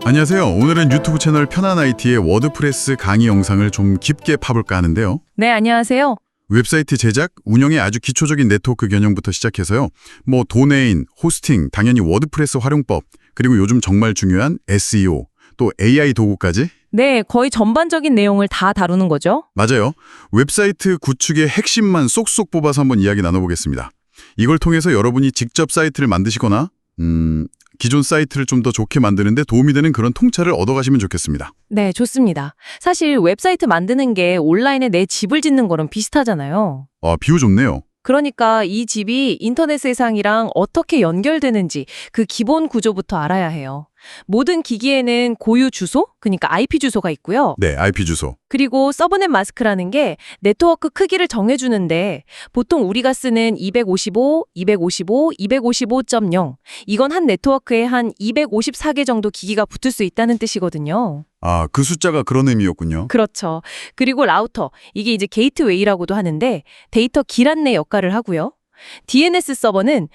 안녕하세요. 오늘은 유튜브 채널 편한 IT의 워드프레스 강의 영상을 좀 깊게 파볼까 하는데요. 네, 안녕하세요. 웹사이트 제작, 운영의 아주 기초적인 네트워크 개념부터 시작해서요. 도메인, 호스팅, 당연히 워드프레스 활용법, 그리고 요즘 정말 중요한 SEO, 또 AI 도구까지. 네, 거의 전반적인 내용을 다 다루는 거죠. 맞아요. 웹사이트 구축의 핵심만 쏙쏙 뽑아서 한번 이야기 나눠보겠습니다. 이걸 통해서 여러분이 직접 사이트를 만드시거나 기존 사이트를 좀 더 좋게 만드는 데 도움이 되는 그런 통찰을 얻어가시면 좋겠습니다. 네, 좋습니다. 사실 웹사이트 만드는 게 온라인에 내 집을 짓는 거랑 비슷하잖아요. 비유 좋네요. 그러니까 이 집이 인터넷 세상이랑 어떻게 연결되는지 그 기본 구조부터 알아야 해요. 모든 기기에는 고유 주소, 그러니까 IP 주소가 있고요. 네, IP 주소. 그리고 서브넷 마스크라는 게 네트워크 크기를 정해주는데 보통 우리가 쓰는 255, 255, 255.0 이건 한 네트워크에 한 254개 정도 기기가 붙을 수 있다는 뜻이거든요. 그 숫자가 그런 의미였군요. 그렇죠. 그리고 라우터, 이게 이제 게이트웨이라고도 하는데 데이터 길 안내 역할을 하고요. DNS 서버는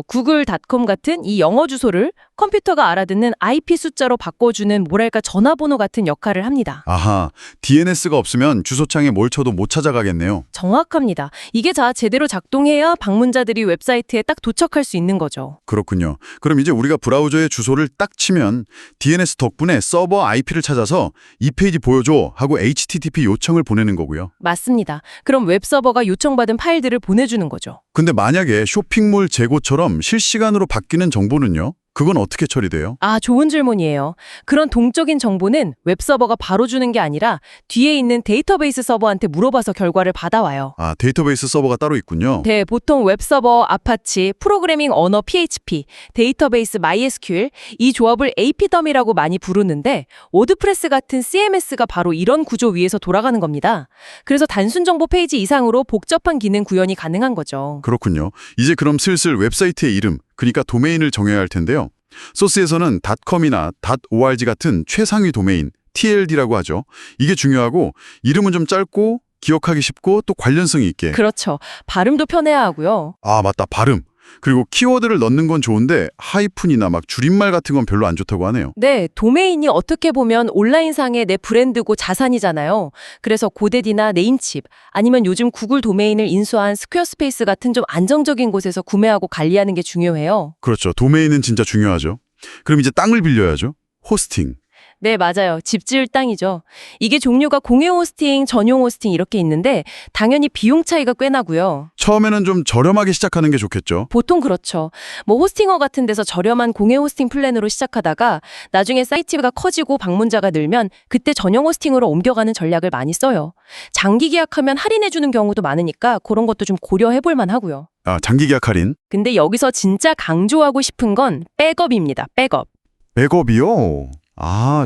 구글닷컴 같은 이 영어 주소를 컴퓨터가 알아듣는 IP 숫자로 바꿔주는 뭐랄까 전화번호 같은 역할을 합니다. 아하, DNS가 없으면 주소창에 뭘 쳐도 못 찾아가겠네요. 정확합니다. 이게 다 제대로 작동해야 방문자들이 웹사이트에 딱 도착할 수 있는 거죠. 그렇군요. 그럼 이제 우리가 브라우저에 주소를 딱 치면 DNS 덕분에 서버 IP를 찾아서 이 페이지 보여줘 하고 HTTP 요청을 보내는 거고요. 맞습니다. 그럼 웹서버가 요청받은 파일들을 보내주는 거죠. 근데 만약에 쇼핑몰 재고처럼 실시간으로 바뀌는 정보는요? 그건 어떻게 처리돼요? 좋은 질문이에요. 그런 동적인 정보는 웹서버가 바로 주는 게 아니라 뒤에 있는 데이터베이스 서버한테 물어봐서 결과를 받아와요. 데이터베이스 서버가 따로 있군요. 네, 보통 웹서버, 아파치, 프로그래밍 언어 PHP, 데이터베이스 MySQL 이 조합을 AP덤이라고 많이 부르는데 워드프레스 같은 CMS가 바로 이런 구조 위에서 돌아가는 겁니다. 그래서 단순 정보 페이지 이상으로 복잡한 기능 구현이 가능한 거죠. 그렇군요. 이제 그럼 슬슬 웹사이트의 이름, 그러니까 도메인을 정해야 할 텐데요. 소스에서는 .com이나 .org 같은 최상위 도메인, TLD라고 하죠. 이게 중요하고 이름은 좀 짧고 기억하기 쉽고 또 관련성이 있게. 그렇죠. 발음도 편해야 하고요. 맞다. 발음. 그리고 키워드를 넣는 건 좋은데 하이픈이나 막 줄임말 같은 건 별로 안 좋다고 하네요. 네, 도메인이 어떻게 보면 온라인상의 내 브랜드고 자산이잖아요. 그래서 고데디나 네임칩, 아니면 요즘 구글 도메인을 인수한 스퀘어스페이스 같은 좀 안정적인 곳에서 구매하고 관리하는 게 중요해요. 그렇죠. 도메인은 진짜 중요하죠. 그럼 이제 땅을 빌려야죠. 호스팅. 네, 맞아요. 집 지을 땅이죠. 이게 종류가 공유 호스팅, 전용 호스팅 이렇게 있는데 당연히 비용 차이가 꽤 나고요. 처음에는 좀 저렴하게 시작하는 게 좋겠죠. 보통 그렇죠. 호스팅어 같은 데서 저렴한 공유 호스팅 플랜으로 시작하다가 나중에 사이트가 커지고 방문자가 늘면 그때 전용 호스팅으로 옮겨가는 전략을 많이 써요. 장기 계약하면 할인해주는 경우도 많으니까 그런 것도 좀 고려해볼 만하고요. 장기 계약 할인. 근데 여기서 진짜 강조하고 싶은 건 백업입니다. 백업. 백업이요?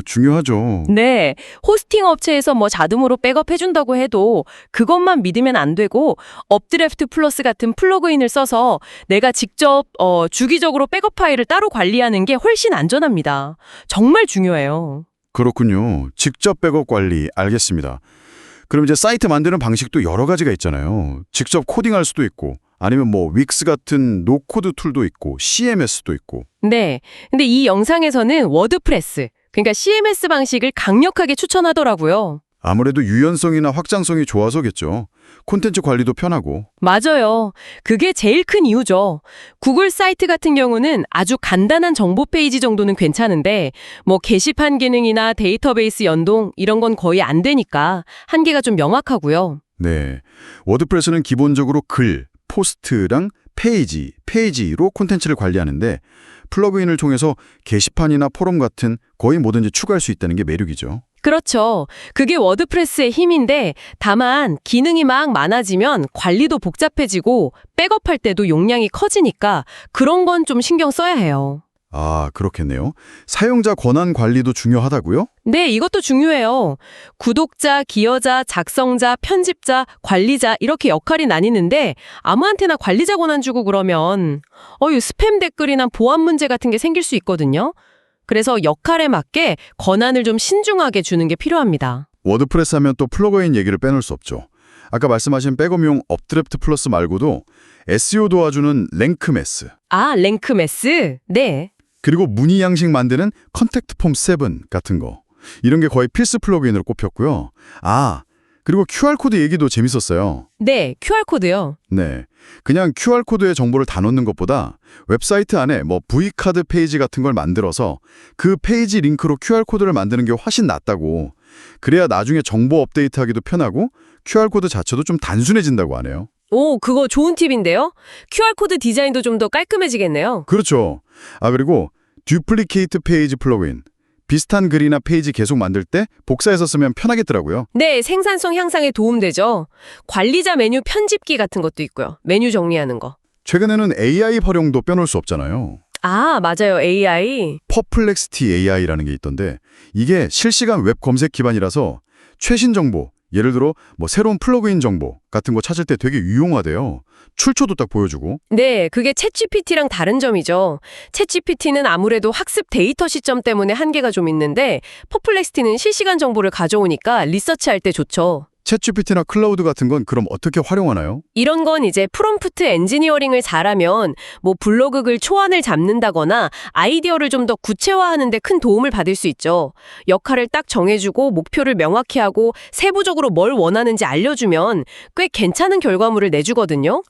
중요하죠. 네, 호스팅 업체에서 자동으로 백업해준다고 해도 그것만 믿으면 안 되고 업드래프트 플러스 같은 플러그인을 써서 내가 직접 주기적으로 백업 파일을 따로 관리하는 게 훨씬 안전합니다. 정말 중요해요. 그렇군요. 직접 백업 관리 알겠습니다. 그럼 이제 사이트 만드는 방식도 여러 가지가 있잖아요. 직접 코딩할 수도 있고 아니면 윅스 같은 노코드 툴도 있고 CMS도 있고. 네, 근데 이 영상에서는 워드프레스, 그러니까 CMS 방식을 강력하게 추천하더라고요. 아무래도 유연성이나 확장성이 좋아서겠죠. 콘텐츠 관리도 편하고. 맞아요. 그게 제일 큰 이유죠. 구글 사이트 같은 경우는 아주 간단한 정보 페이지 정도는 괜찮은데 게시판 기능이나 데이터베이스 연동 이런 건 거의 안 되니까 한계가 좀 명확하고요. 네, 워드프레스는 기본적으로 글, 포스트랑 페이지로 콘텐츠를 관리하는데 플러그인을 통해서 게시판이나 포럼 같은 거의 뭐든지 추가할 수 있다는 게 매력이죠. 그렇죠. 그게 워드프레스의 힘인데 다만 기능이 막 많아지면 관리도 복잡해지고 백업할 때도 용량이 커지니까 그런 건 좀 신경 써야 해요. 그렇겠네요. 사용자 권한 관리도 중요하다고요? 네, 이것도 중요해요. 구독자, 기여자, 작성자, 편집자, 관리자 이렇게 역할이 나뉘는데 아무한테나 관리자 권한 주고 그러면 이 스팸 댓글이나 보안 문제 같은 게 생길 수 있거든요. 그래서 역할에 맞게 권한을 좀 신중하게 주는 게 필요합니다. 워드프레스 하면 또 플러그인 얘기를 빼놓을 수 없죠. 아까 말씀하신 백업용 업드래프트 플러스 말고도 SEO 도와주는 랭크메스. 랭크메스? 네. 그리고 문의 양식 만드는 컨택트 폼 7 같은 거. 이런 게 거의 필수 플러그인으로 꼽혔고요. 그리고 QR코드 얘기도 재밌었어요. 네, QR코드요. 네. 그냥 QR코드에 정보를 다 넣는 것보다 웹사이트 안에 V카드 페이지 같은 걸 만들어서 그 페이지 링크로 QR코드를 만드는 게 훨씬 낫다고. 그래야 나중에 정보 업데이트하기도 편하고 QR코드 자체도 좀 단순해진다고 하네요. 오, 그거 좋은 팁인데요? QR코드 디자인도 좀 더 깔끔해지겠네요. 그렇죠. 그리고 듀플리케이트 페이지 플러그인. 비슷한 글이나 페이지 계속 만들 때 복사해서 쓰면 편하겠더라고요. 네, 생산성 향상에 도움되죠. 관리자 메뉴 편집기 같은 것도 있고요. 메뉴 정리하는 거. 최근에는 AI 활용도 빼놓을 수 없잖아요. 맞아요. AI. 퍼플렉시티 AI라는 게 있던데 이게 실시간 웹 검색 기반이라서 최신 정보, 예를 들어 새로운 플러그인 정보 같은 거 찾을 때 되게 유용하대요. 출처도 딱 보여주고. 네, 그게 챗GPT랑 다른 점이죠. 챗GPT는 아무래도 학습 데이터 시점 때문에 한계가 좀 있는데 퍼플렉시티는 실시간 정보를 가져오니까 리서치할 때 좋죠. 챗GPT나 클라우드 같은 건 그럼 어떻게 활용하나요? 이런 건 이제 프롬프트 엔지니어링을 잘하면 블로그 글 초안을 잡는다거나 아이디어를 좀 더 구체화하는 데 큰 도움을 받을 수 있죠. 역할을 딱 정해주고 목표를 명확히 하고 세부적으로 뭘 원하는지 알려주면 꽤 괜찮은 결과물을 내주거든요.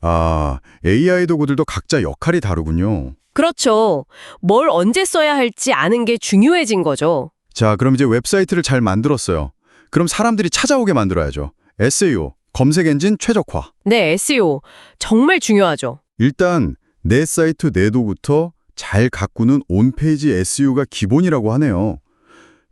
AI 도구들도 각자 역할이 다르군요. 그렇죠. 뭘 언제 써야 할지 아는 게 중요해진 거죠. 자, 그럼 이제 웹사이트를 잘 만들었어요. 그럼 사람들이 찾아오게 만들어야죠. SEO, 검색 엔진 최적화. 네, SEO. 정말 중요하죠. 일단 내 사이트 내도부터 잘 가꾸는 온페이지 SEO가 기본이라고 하네요.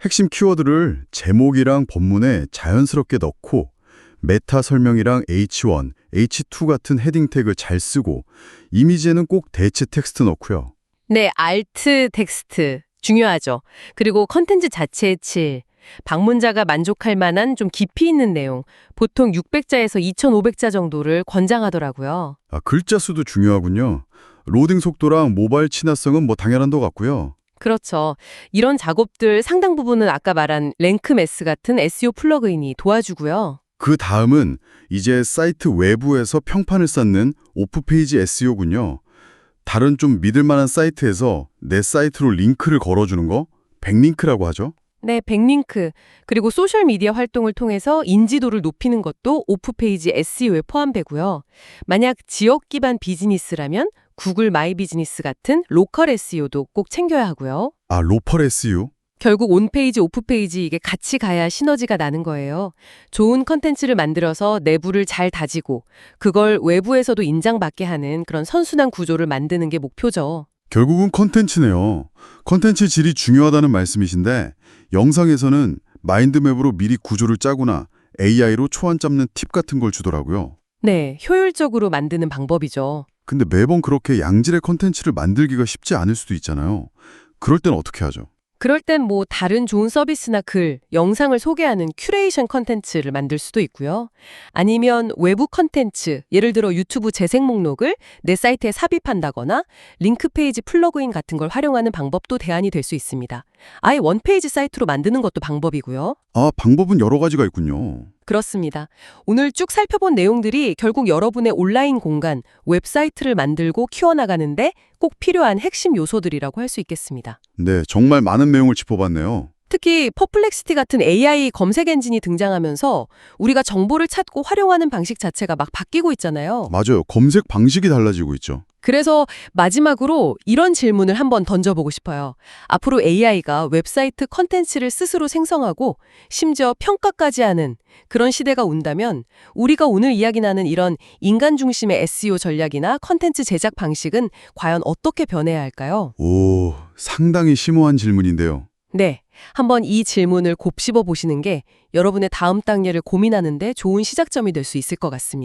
핵심 키워드를 제목이랑 본문에 자연스럽게 넣고 메타 설명이랑 H1, H2 같은 헤딩 태그 잘 쓰고 이미지에는 꼭 대체 텍스트 넣고요. 네, 알트 텍스트. 중요하죠. 그리고 컨텐츠 자체의 질. 방문자가 만족할 만한 좀 깊이 있는 내용, 보통 600자에서 2500자 정도를 권장하더라고요. 글자 수도 중요하군요. 로딩 속도랑 모바일 친화성은 당연한 것 같고요. 그렇죠. 이런 작업들 상당 부분은 아까 말한 랭크메스 같은 SEO 플러그인이 도와주고요. 그 다음은 이제 사이트 외부에서 평판을 쌓는 오프페이지 SEO군요. 다른 좀 믿을 만한 사이트에서 내 사이트로 링크를 걸어주는 거, 백링크라고 하죠. 네, 백링크, 그리고 소셜미디어 활동을 통해서 인지도를 높이는 것도 오프페이지 SEO에 포함되고요. 만약 지역 기반 비즈니스라면 구글 마이 비즈니스 같은 로컬 SEO도 꼭 챙겨야 하고요. 로컬 SEO? 결국 온페이지, 오프페이지 이게 같이 가야 시너지가 나는 거예요. 좋은 컨텐츠를 만들어서 내부를 잘 다지고 그걸 외부에서도 인정받게 하는 그런 선순환 구조를 만드는 게 목표죠. 결국은 컨텐츠네요. 컨텐츠 질이 중요하다는 말씀이신데 영상에서는 마인드맵으로 미리 구조를 짜거나 AI로 초안 잡는 팁 같은 걸 주더라고요. 네, 효율적으로 만드는 방법이죠. 근데 매번 그렇게 양질의 컨텐츠를 만들기가 쉽지 않을 수도 있잖아요. 그럴 땐 어떻게 하죠? 그럴 땐 다른 좋은 서비스나 글, 영상을 소개하는 큐레이션 컨텐츠를 만들 수도 있고요. 아니면 외부 컨텐츠, 예를 들어 유튜브 재생 목록을 내 사이트에 삽입한다거나 링크 페이지 플러그인 같은 걸 활용하는 방법도 대안이 될 수 있습니다. 아예 원페이지 사이트로 만드는 것도 방법이고요. 방법은 여러 가지가 있군요. 그렇습니다. 오늘 쭉 살펴본 내용들이 결국 여러분의 온라인 공간, 웹사이트를 만들고 키워나가는데 꼭 필요한 핵심 요소들이라고 할 수 있겠습니다. 네, 정말 많은 내용을 짚어봤네요. 특히 퍼플렉시티 같은 AI 검색 엔진이 등장하면서 우리가 정보를 찾고 활용하는 방식 자체가 막 바뀌고 있잖아요. 맞아요. 검색 방식이 달라지고 있죠. 그래서 마지막으로 이런 질문을 한번 던져보고 싶어요. 앞으로 AI가 웹사이트 컨텐츠를 스스로 생성하고 심지어 평가까지 하는 그런 시대가 온다면 우리가 오늘 이야기 나눈 이런 인간 중심의 SEO 전략이나 컨텐츠 제작 방식은 과연 어떻게 변해야 할까요? 상당히 심오한 질문인데요. 네, 한번 이 질문을 곱씹어 보시는 게 여러분의 다음 단계를 고민하는 데 좋은 시작점이 될 수 있을 것 같습니다.